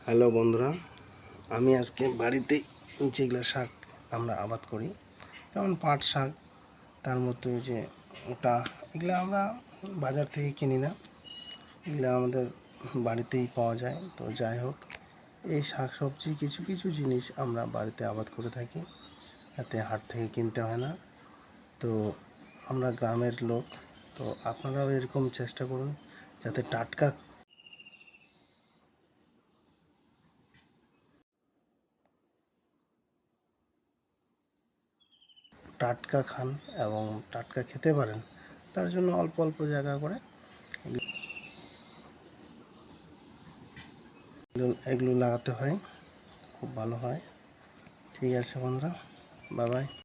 Hello বন্ধুরা, আমি আজকে বাড়িতে যেগুলো শাক আমরা আবাদ করি, যেমন পাট শাক, তার মধ্যে যে ওটা, এগুলো আমরা বাজার থেকে কিনি না, এগুলো আমাদের বাড়িতেই পাওয়া যায়। তো যাই হোক, এই শাক সবজি কিছু কিছু জিনিস আমরা বাড়িতে আবাদ করে থাকি, যাতে হাট থেকে কিনতে হয় না। তো আমরা গ্রামের লোক, তো আপনারাও এরকম চেষ্টা করুন যাতে টাটকা খান এবং টাটকা খেতে পারেন। তার জন্য অল্প অল্প জায়গা করে এগুলো লাগাতে হয়, খুব ভালো হয়। ঠিক আছে বন্ধুরা, বাই বাই।